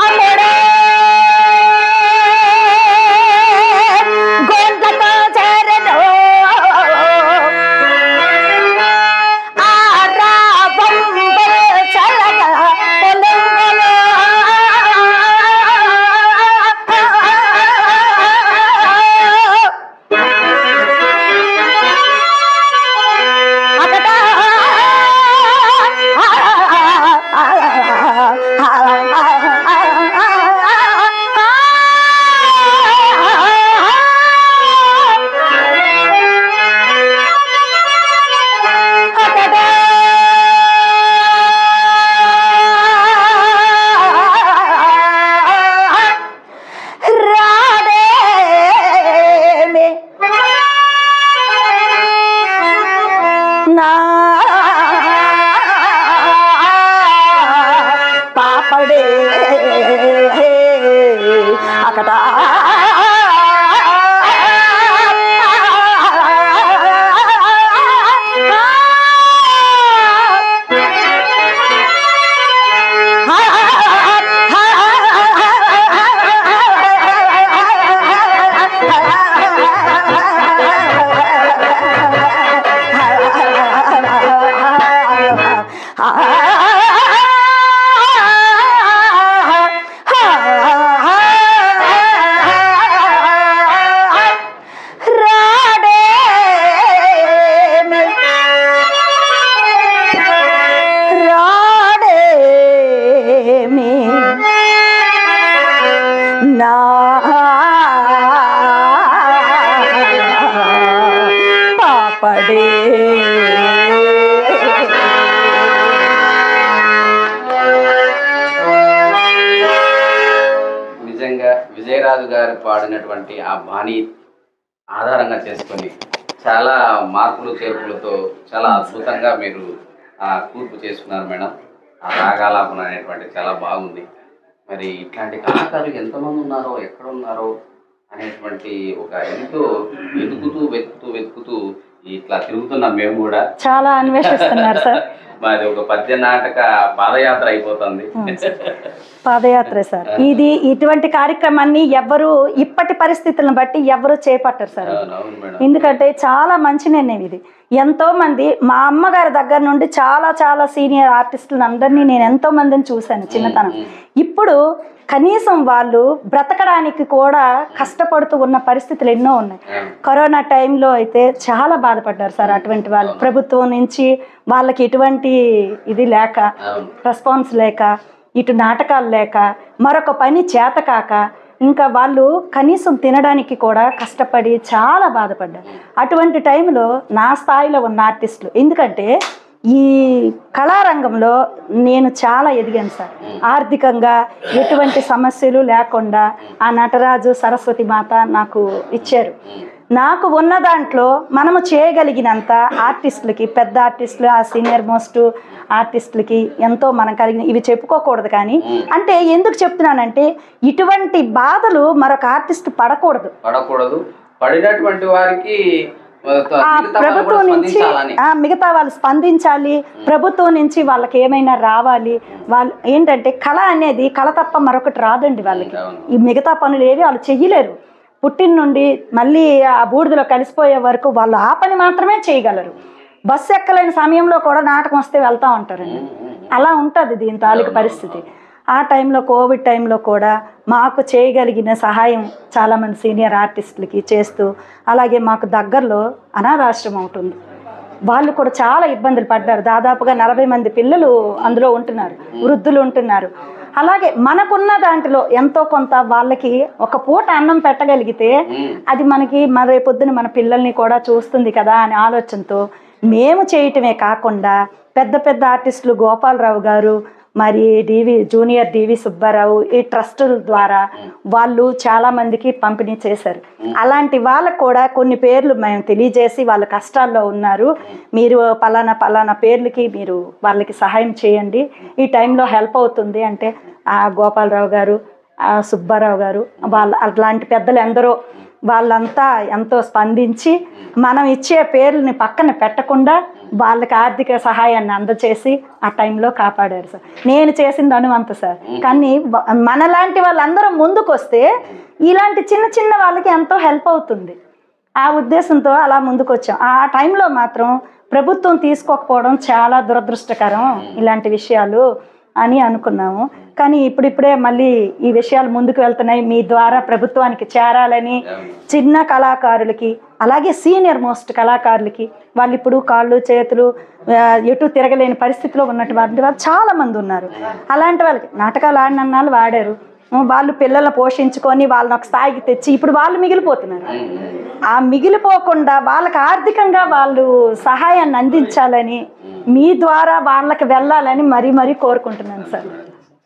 అమ్ముడే గోండ్లతో చేరెను ఆ రాబంబు చల్లగా పొలంగులు పాపడే అక్కడ నా పాపడే నిజంగా విజయరాజు గారు పాడినటువంటి ఆ బాణి ఆధారంగా చేసుకొని చాలా మార్పులు చేర్పులతో చాలా అద్భుతంగా మీరు కూర్పు చేసుకున్నారు మేడం. ఆ రాగాలాపన అనేటువంటి చాలా బాగుంది. మరి ఇట్లాంటి కళాకారులు ఎంతమంది ఉన్నారో ఎక్కడ ఉన్నారో అనేటువంటి ఒక ఎంతో వెతుకుతూ ఇట్లా తిరుగుతున్నాం మేము కూడా. చాలా అన్వేషిస్తున్నారు సార్. మాది ఒక పద్య నాటక పాదయాత్ర అయిపోతుంది. పాదయాత్ర సార్. ఇది ఇటువంటి కార్యక్రమాన్ని ఎవరు ఇప్పటి పరిస్థితులను బట్టి ఎవరు చేపట్టరు సార్. ఎందుకంటే చాలా మంచి నిర్ణయం ఇది. ఎంతో మంది మా అమ్మగారి దగ్గర నుండి చాలా చాలా సీనియర్ ఆర్టిస్టులను అందరినీ నేను ఎంతో మందిని చూశాను చిన్నతనం. ఇప్పుడు కనీసం వాళ్ళు బ్రతకడానికి కూడా కష్టపడుతూ ఉన్న పరిస్థితులు ఎన్నో ఉన్నాయి. కరోనా టైంలో అయితే చాలా బాధపడ్డారు సార్ అటువంటి వాళ్ళు. ప్రభుత్వం నుంచి వాళ్ళకి ఎటువంటి ఇది లేక, రెస్పాన్స్ లేక, ఇటు నాటకాలు లేక, మరొక పని చేత కాక, ఇంకా వాళ్ళు కనీసం తినడానికి కూడా కష్టపడి చాలా బాధపడ్డారు. అటువంటి టైంలో నా స్థాయిలో ఉన్న ఆర్టిస్టులు, ఎందుకంటే ఈ కళారంగంలో నేను చాలా ఎదిగాను సార్. ఆర్థికంగా ఎటువంటి సమస్యలు లేకుండా ఆ నటరాజు సరస్వతి మాత నాకు ఇచ్చారు. నాకు ఉన్న దాంట్లో మనము చేయగలిగినంత ఆర్టిస్టులకి, పెద్ద ఆర్టిస్టులు, ఆ సీనియర్ మోస్ట్ ఆర్టిస్టులకి ఎంతో మనం కలిగిన ఇవి చెప్పుకోకూడదు. కానీ అంటే ఎందుకు చెప్తున్నానంటే ఇటువంటి బాధలు మరొక ఆర్టిస్ట్ పడకూడదు. పడినటువంటి వారికి ప్రభుత్వం నుంచి మిగతా వాళ్ళు స్పందించాలి. ప్రభుత్వం నుంచి వాళ్ళకి ఏమైనా రావాలి. వాళ్ళు ఏంటంటే కళ అనేది కళ తప్ప మరొకటి రాదండి వాళ్ళకి. ఈ మిగతా పనులు ఏవి వాళ్ళు చెయ్యలేరు. పుట్టిన నుండి మళ్ళీ ఆ బూడిదలో కలిసిపోయే వరకు వాళ్ళు ఆ పని మాత్రమే చేయగలరు. బస్సు ఎక్కలేని సమయంలో కూడా నాటకం వస్తే వెళ్తూ ఉంటారండి. అలా ఉంటుంది దీని తాలూకు పరిస్థితి. ఆ టైంలో కోవిడ్ టైంలో కూడా మాకు చేయగలిగిన సహాయం చాలామంది సీనియర్ ఆర్టిస్టులకి చేస్తూ, అలాగే మాకు దగ్గరలో అనాథాశ్రమం ఉంటుంది. వాళ్ళు కూడా చాలా ఇబ్బందులు పడ్డారు. దాదాపుగా 40 మంది పిల్లలు అందులో ఉంటున్నారు, వృద్ధులు ఉంటున్నారు. అలాగే మనకున్న దాంట్లో ఎంతో కొంత వాళ్ళకి ఒక పూట అన్నం పెట్టగలిగితే అది మనకి రేపొద్దున మన పిల్లల్ని కూడా చూస్తుంది కదా అనే ఆలోచనతో మేము చేయటమే కాకుండా పెద్ద పెద్ద ఆర్టిస్టులు గోపాలరావు గారు, మరి జూనియర్ డివి సుబ్బారావు, ఈ ట్రస్టుల ద్వారా వాళ్ళు చాలా మందికి పంపిణీ చేశారు. అలాంటి వాళ్ళకు కూడా కొన్ని పేర్లు మేము తెలియజేసి వాళ్ళ కష్టాల్లో ఉన్నారు, మీరు పలానా పేర్లకి మీరు వాళ్ళకి సహాయం చేయండి, ఈ టైంలో హెల్ప్ అవుతుంది అంటే ఆ గోపాలరావు గారు, సుబ్బారావు గారు అట్లాంటి పెద్దలు ఎందరో వాళ్ళంతా ఎంతో స్పందించి మనం ఇచ్చే పేర్లని పక్కన పెట్టకుండా వాళ్ళకి ఆర్థిక సహాయాన్ని అందచేసి ఆ టైంలో కాపాడారు సార్. నేను చేసింది అనువంత సార్. కానీ మనలాంటి వాళ్ళందరూ ముందుకు వస్తే ఇలాంటి చిన్న చిన్న వాళ్ళకి ఎంతో హెల్ప్ అవుతుంది. ఆ ఉద్దేశంతో అలా ముందుకు వచ్చాం. ఆ టైంలో మాత్రం ప్రభుత్వం తీసుకోకపోవడం చాలా దురదృష్టకరం ఇలాంటి విషయాలు అని అనుకున్నాము. కానీ ఇప్పుడిప్పుడే మళ్ళీ ఈ విషయాలు ముందుకు వెళ్తున్నాయి. మీ ద్వారా ప్రభుత్వానికి చేరాలని చిన్న కళాకారులకి అలాగే సీనియర్ మోస్ట్ కళాకారులకి వాళ్ళు ఇప్పుడు కాళ్ళు చేతులు ఎటు తిరగలేని పరిస్థితిలో ఉన్నటువంటి వాళ్ళు చాలామంది ఉన్నారు. అలాంటి వాళ్ళకి నాటకాలు ఆడినన్నాళ్ళు వాడారు. వాళ్ళు పిల్లల్ని పోషించుకొని వాళ్ళని ఒక స్థాయికి తెచ్చి ఇప్పుడు వాళ్ళు మిగిలిపోతున్నారు. ఆ మిగిలిపోకుండా వాళ్ళకి ఆర్థికంగా వాళ్ళు సహాయాన్ని అందించాలని మీ ద్వారా వాళ్ళకి వెళ్ళాలని మరీ కోరుకుంటున్నాను సార్.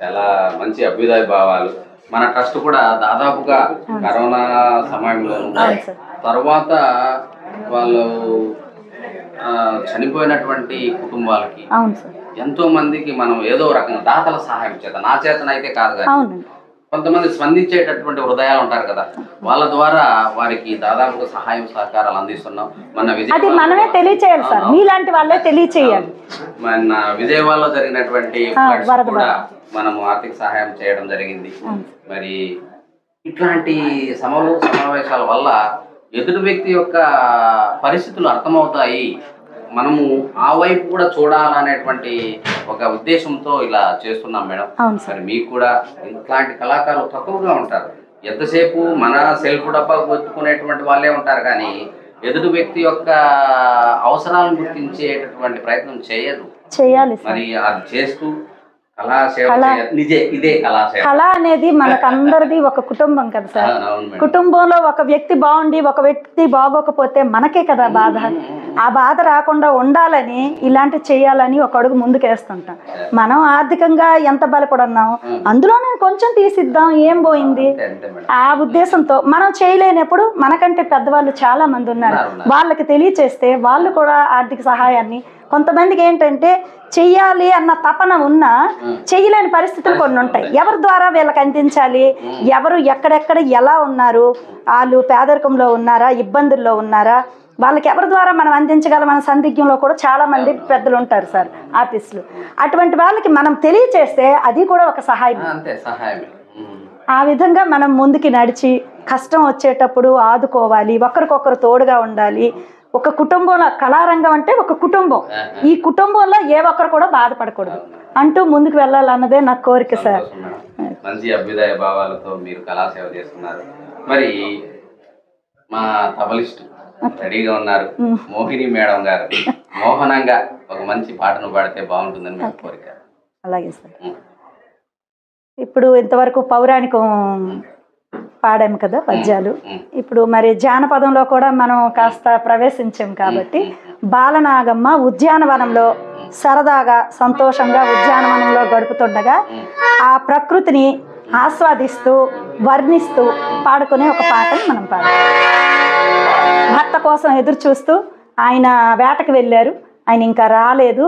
చాలా మంచి అభ్యుదయ భావాలు. మన ట్రస్ట్ కూడా దాదాపుగా కరోనా సమయంలో తర్వాత వాళ్ళు చనిపోయినటువంటి కుటుంబాలకి ఎంతో మందికి మనం ఏదో రకంగా దాతల సహాయం చేత నా చేతనైతే కాదు కానీ కొంతమంది స్పందించేటటువంటి హృదయాలు ఉంటారు కదా, వాళ్ళ ద్వారా వారికి దాదాపుగా సహాయం సహకారాలు అందిస్తున్నాం. అది మనమే తెలియచేయాలి సార్, మీలాంటి వాళ్ళే తెలియచేయాలి. మన విజయవాడలో జరిగినటువంటి కూడా మనము ఆర్థిక సహాయం చేయడం జరిగింది. మరి ఇట్లాంటి సమావేశాల వల్ల ఎదుటి వ్యక్తి యొక్క పరిస్థితులు అర్థమవుతాయి, మనము ఆ వైపు కూడా చూడాలనేటువంటి ఒక ఉద్దేశంతో ఇలా చేస్తున్నాం మేడం. మరి మీకు కూడా ఇట్లాంటి కళాకారులు తక్కువగా ఉంటారు. ఎంతసేపు మన సెల్ఫ్ డబ్బా గుర్తుకునేటువంటి వాళ్ళే ఉంటారు, కానీ ఎదుటి వ్యక్తి యొక్క అవసరాలను గుర్తించేటటువంటి ప్రయత్నం చేయాలి. మరి అది చేస్తూ కళ అనేది మనకందరిది ఒక కుటుంబం కదా సార్. కుటుంబంలో ఒక వ్యక్తి బాగుండి ఒక వ్యక్తి బాగోకపోతే మనకే కదా బాధ. ఆ బాధ రాకుండా ఉండాలని ఇలాంటి చేయాలని ఒక అడుగు ముందుకేస్తుంటాం. మనం ఆర్థికంగా ఎంత బలపడున్నాం అందులో నేను కొంచెం తీసిద్దాం, ఏం పోయింది ఆ ఉద్దేశంతో మనం చేయలేనప్పుడు మనకంటే పెద్దవాళ్ళు చాలా మంది ఉన్నారు, వాళ్ళకి తెలియచేస్తే వాళ్ళు కూడా ఆర్థిక సహాయాన్ని, కొంతమందికి ఏంటంటే చెయ్యాలి అన్న తపన ఉన్నా చెయ్యలేని పరిస్థితులు కొన్ని ఉంటాయి. ఎవరి ద్వారా వీళ్ళకి అందించాలి, ఎవరు ఎక్కడెక్కడ ఎలా ఉన్నారు, వాళ్ళు పేదరికంలో ఉన్నారా, ఇబ్బందుల్లో ఉన్నారా, వాళ్ళకి ఎవరి ద్వారా మనం అందించగలం మన సందిగ్ధంలో కూడా చాలా మంది పెద్దలు ఉంటారు సార్, ఆర్టిస్టులు. అటువంటి వాళ్ళకి మనం తెలియచేస్తే అది కూడా ఒక సహాయం. ఆ విధంగా మనం ముందుకి నడిచి కష్టం వచ్చేటప్పుడు ఆదుకోవాలి, ఒకరికొకరు తోడుగా ఉండాలి. ఒక కుటుంబంలో కళారంగం అంటే ఒక కుటుంబం, ఈ కుటుంబంలో ఏ ఒక్కరు కూడా బాధపడకూడదు అంటూ ముందుకు వెళ్ళాలన్నదే నా కోరిక సార్. మంచి అభ్యుదయ భావాలతో మీరు కళాసేవ చేస్తున్నారు. మరి మా తబలిస్ట్ రెడీగా ఉన్నారు, మోహిని మేడం గారు మోహనంగా ఒక మంచి పాటను పాడితే బాగుంటుందని నా కోరిక. అలాగే సార్. ఇప్పుడు ఇంతవరకు పౌరాణికం పాడాము కదా పద్యాలు, ఇప్పుడు మరి జానపదంలో కూడా మనం కాస్త ప్రవేశించాం కాబట్టి బాలనాగమ్మ ఉద్యానవనంలో సరదాగా సంతోషంగా ఉద్యానవనంలో గడుపుతుండగా ఆ ప్రకృతిని ఆస్వాదిస్తూ వర్ణిస్తూ పాడుకునే ఒక పాటని మనం పాడాలి. భర్త కోసం ఎదురు చూస్తూ ఆయన వేటకు వెళ్ళారు, ఆయన ఇంకా రాలేదు,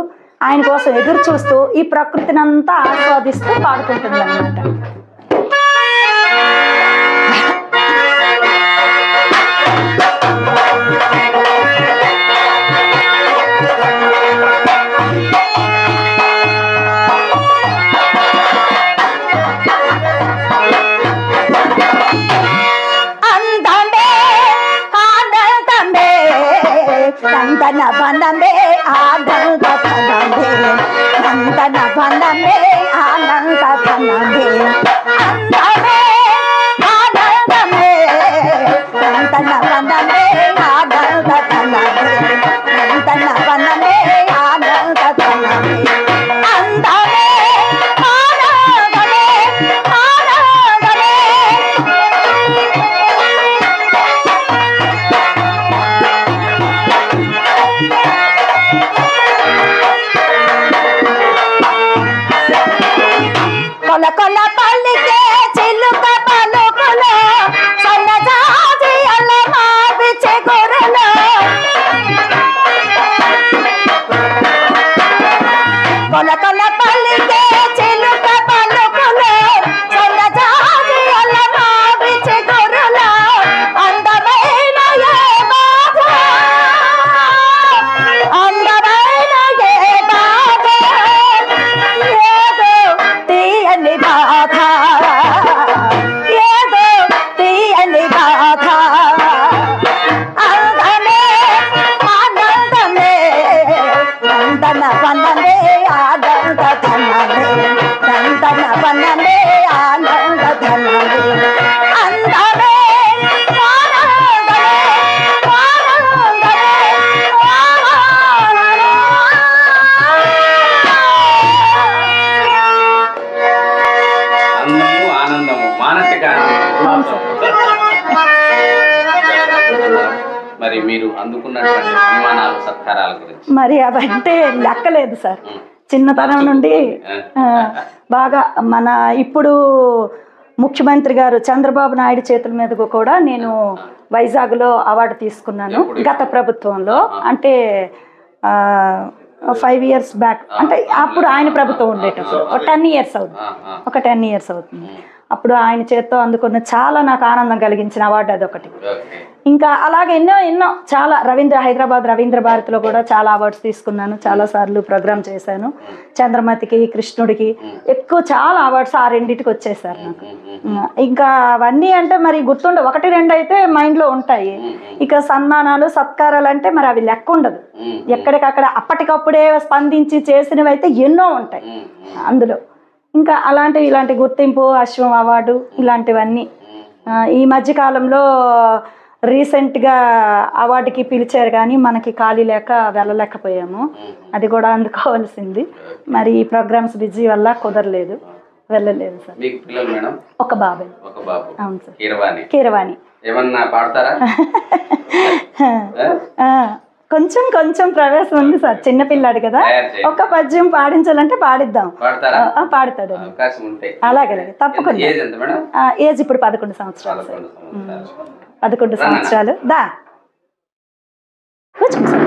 ఆయన కోసం ఎదురు చూస్తూ ఈ ప్రకృతిని అంతా ఆస్వాదిస్తూ పాడుకుంటుంది అన్నమాట. నందన వనమే ఆనంద వనమే, నందన వనమే ఆనంద వనమే, అందమే ఆనందమే, నందన వనమే ఆనంద వనమే, నందన వనమే ఆనంద వనమే, అందమే ఆనందమే ఆనందమే. కొల కొల పల్లి అందమే ఆనందమే నందన వనమే ఆనంద ధనమే నందన వనమే ఆనంద ధనమే అందమే ఆనందమే ఆనందమే అందము ఆనందము మానసిక ఆనందం. మరి మీరు అందుకున్నటువంటి సన్మానాలు సత్కారాల గురించి మరి అవంటే లెక్కలేదు సార్. చిన్నతనం నుండి బాగా మన ఇప్పుడు ముఖ్యమంత్రి గారు చంద్రబాబు నాయుడు చేతుల మీదకు కూడా నేను వైజాగ్లో అవార్డు తీసుకున్నాను గత ప్రభుత్వంలో. అంటే 5 years బ్యాక్, అంటే అప్పుడు ఆయన ప్రభుత్వం ఉండేటప్పుడు ఒక 10 years అవుతుంది, ఒక 10 years అవుతుంది. అప్పుడు ఆయన చేత్తో అందుకున్న చాలా నాకు ఆనందం కలిగించిన అవార్డు అదొకటి. ఇంకా అలాగే ఎన్నో చాలా హైదరాబాద్ రవీంద్ర భారతిలో కూడా చాలా అవార్డ్స్ తీసుకున్నాను. చాలాసార్లు ప్రోగ్రామ్ చేశాను. చంద్రమతికి, కృష్ణుడికి ఎక్కువ చాలా అవార్డ్స్ ఆ రెండింటికి వచ్చేసారు నాకు. ఇంకా అవన్నీ అంటే మరి గుర్తుండవు, 1-2 అయితే మైండ్లో ఉంటాయి. ఇక సన్మానాలు సత్కారాలు అంటే మరి అవి లెక్క ఉండదు. ఎక్కడికక్కడ అప్పటికప్పుడే స్పందించి చేసినవి అయితే ఎన్నో ఉంటాయి అందులో. ఇంకా ఇలాంటి గుర్తింపు, అశ్వం అవార్డు ఇలాంటివన్నీ ఈ మధ్యకాలంలో రీసెంట్గా అవార్డుకి పిలిచారు, కానీ మనకి ఖాళీ లేక వెళ్ళలేకపోయాము. అది కూడా అందుకోవాల్సింది. మరి ఈ ప్రోగ్రామ్స్ బిజీ వల్ల కుదరలేదు, వెళ్ళలేదు సార్. మీకు పిల్లలు మేడం? ఒక బాబు. అవును సార్. కీరవాణి. ఏమన్నా పాడతారా? కొంచెం ప్రవేశం ఉంది సార్. చిన్నపిల్లాడు కదా, ఒక పద్యం పాడించాలంటే పాడిద్దాం. పాడతాడు. అలాగే తప్పకుండా. ఏజ్ ఇప్పుడు 11 సంవత్సరాలు. 11 సంవత్సరాలు. దా కూర్చోండి సార్.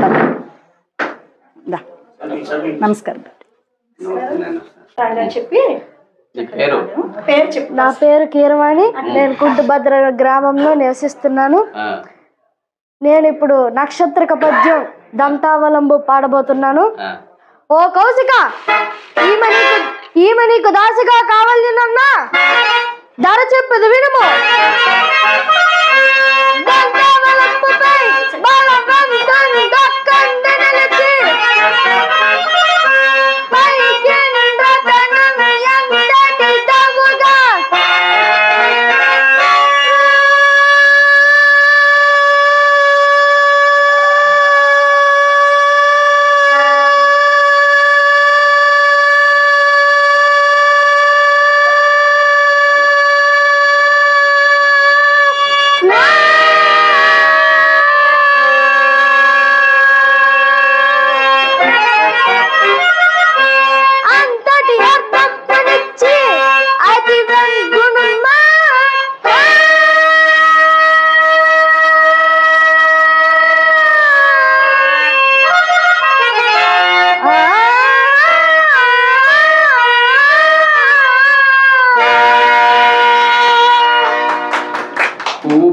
దా నమస్కారం చెప్పి. నా పేరు కీరవాణి. నేను కుంటుభద్ర గ్రామంలో నివసిస్తున్నాను. నేను ఇప్పుడు నక్షత్రక పద్యం దంతావలంబు పాడబోతున్నాను. ఓ కౌశిక, ఈమె నీకు దాసిగా కావాలినన్నా ధర చెప్పదు వినుము. దంతావలంబుపై బలవంతం దక్కండి నిలిచి పైకింద్రతనం ఎంతటి తగుగా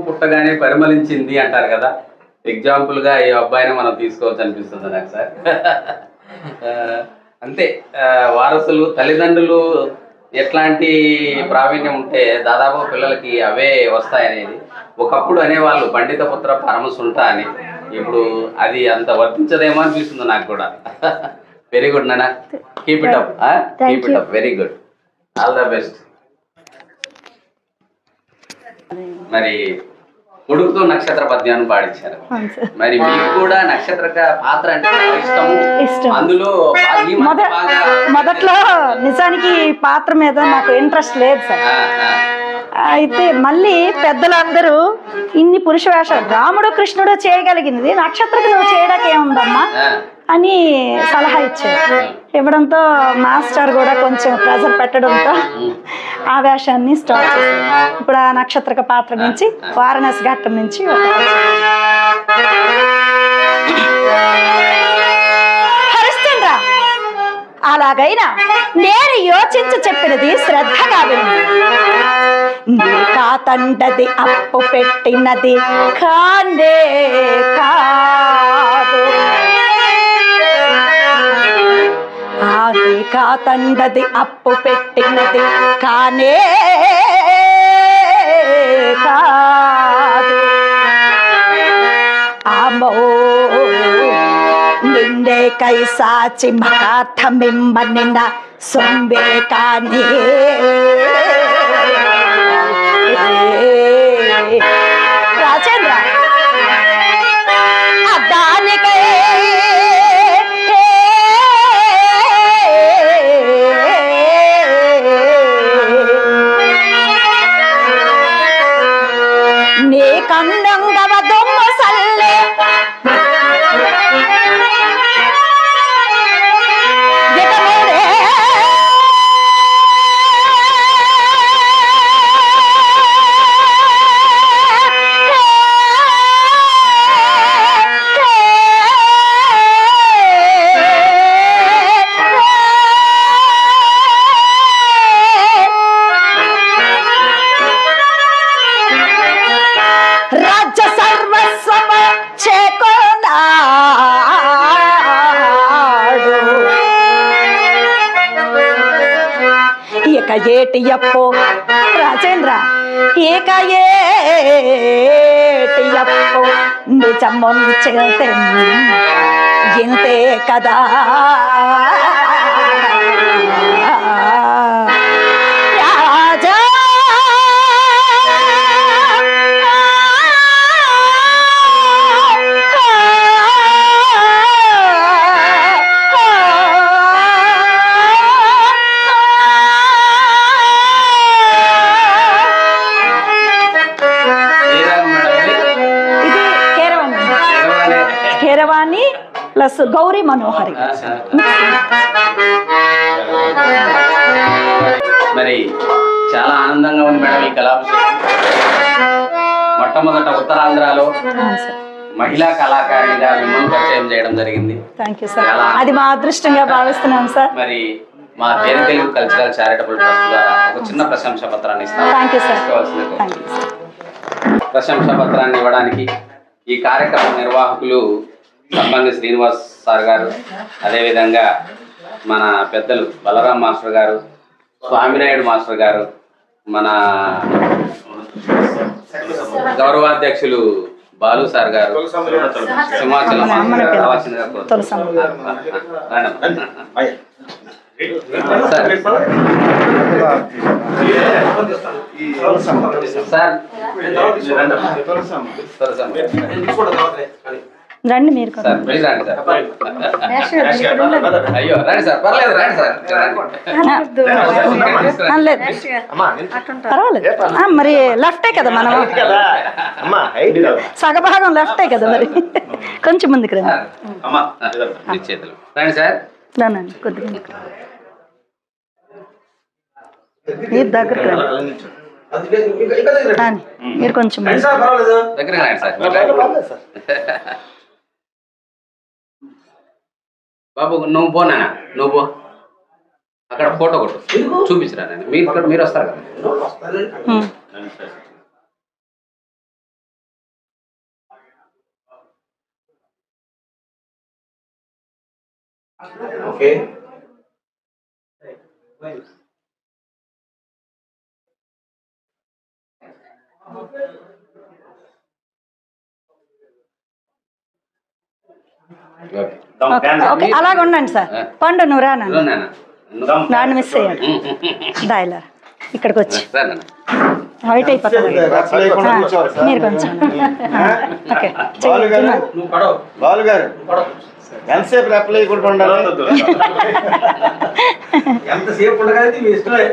పుట్టగానే పరిమళించింది అంటారు కదా. ఎగ్జాంపుల్ గా ఈ అబ్బాయిని మనం తీసుకోవచ్చు అనిపిస్తుంది నాకు సార్. అంతే, వారసులు తల్లిదండ్రులు ఎట్లాంటి ప్రావీణ్యం ఉంటే దాదాపు పిల్లలకి అవే వస్తాయనేది ఒకప్పుడు అనేవాళ్ళు, పండిత పుత్ర పరమసుంట అని. ఇప్పుడు అది అంత వర్తించదేమో అనిపిస్తుంది నాకు కూడా. వెరీ గుడ్ నాన్న, keep it up, very good, all the best. మరి కొడుకుతో నక్షత్ర పద్యాన్ని పాడించారు. మరి మీకు కూడా నక్షత్రక పాత్ర అంటే ఇష్టం. అందులో మొదట్లో నిజానికి పాత్ర మీద నాకు ఇంట్రెస్ట్ లేదు సార్. అయితే మళ్ళీ పెద్దలందరూ ఇన్ని పురుష వేషాలు రాముడు కృష్ణుడు చేయగలిగినది నక్షత్రకు నువ్వు చేయడానికి ఏముందమ్మా అని సలహా ఇచ్చారు. ఇవ్వడంతో మాస్టర్ కూడా కొంచెం ప్రెజర్ పెట్టడంతో ఆ వేషాన్ని స్టార్ట్ చేశారు. ఇప్పుడు ఆ నక్షత్రక పాత్ర నుంచి వారణాసి ఘట్టం నుంచి హరిశ్చంద్ర, అలాగైనా నేను యోచించి చెప్పినది శ్రద్ధగా విను. నీ కాతండది అప్పు పెట్టినది కానే కాదు, ఆది కాతండది అప్పు పెట్టినది కానే కాదు. कैसा चिमकार्थ मिम्बनिंदा सొంబే కానీ రాజేంద్ర అదానికే నీ కన్నంగవ దొమ్మ సల్లే రాజ్య సర్వస్వం చేకొన్నాడు ఇక ఏటి అప్పో రాజేంద్ర ఇక ఏటి అప్పో నిజముంచితే ఇంతే కదా రాజా కీరవాణి ప్లస్ గౌరీ మనోహరి. మరి చాలా ఆనందంగా ఉంది మేడం ఈ కళాభిషేకం. మొట్టమొదట ఉత్తరాంధ్రలో మహిళా కళాకారిణిగా మిమ్మల్ని పరిచయం చేయడం జరిగింది. థ్యాంక్ యూ సార్, అది మా అదృష్టంగా భావిస్తున్నాం సార్. మరి మా తేనె తెలుగు కల్చరల్ చారిటబుల్ ట్రస్ట్ ద్వారా ఒక చిన్న ప్రశంసా పత్రాన్ని ఇస్తాం. Thank you sir. ప్రశంసా పత్రాన్ని ఇవ్వడానికి ఈ కార్యక్రమ నిర్వాహకులు సంబంగి శ్రీనివాస్ సార్ గారు, అదేవిధంగా మన పెద్దలు బలరాం మాస్టర్ గారు, స్వామినాయుడు మాస్టర్ గారు, మన గౌరవాధ్యక్షులు బాలు సార్ గారు, సింహాచలం రండి మీరు సార్, ప్లీజ్ రండి సార్. అయ్యో రండి సార్, పర్లేదు రండి సార్. పర్వాలేదు, మరి లెఫ్టే కదా మనం, సగభాగం లెఫ్టే కదా, మరి కొంచెం ముందుకు రండి. చేతులు రండి సార్. రండి కొద్దిగా మీరు దగ్గరకు రండి, మీరు కొంచెం దగ్గర రండి సార్. బాబు నువ్వు పోనా, నువ్వు పో, అక్కడ ఫోటో కొట్టు చూపించరా. నేను మీరు వస్తారు కదా. ఓకే అలాగ ఉండండి సార్. పండు నువ్వు రా నాన్న మిస్ అయ్యాడు. డైలర్ ఇక్కడికి వచ్చి వైట్ అయిపోతుంది, మీరు కొంచెం ఓకే. బాలు గారు ఎంతసేపు రెప్పలు కూడా ఉండాలి, ఎంతసేపు ఉండగానే మీ ఇష్టమే.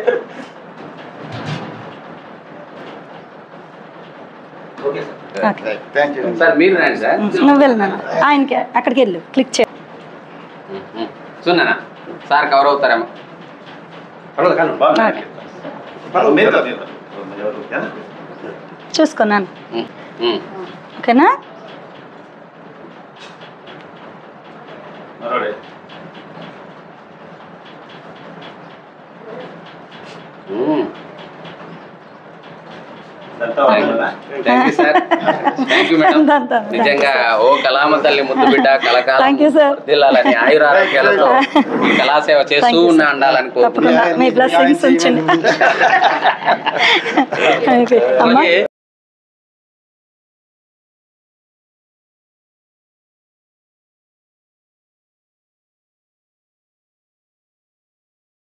మీరు రండి సార్. నువ్వు వెళ్ళినా ఆయనకి అక్కడికి వెళ్ళు, క్లిక్ చేయ. చూన్నా సార్ కవర్ అవుతారేమో. చూసుకున్నాను, ఓకేనా? Thank you sir. Thank you madam. నిజంగా ఓ కళామ తల్లి ముద్దు బిడ్డ కళాకాలం దిల్లాలని ఆయురారోగ్యాలతో ఈ కళాసేవ చేస్తూ ఉండాలని కోరుకుంటున్నాను.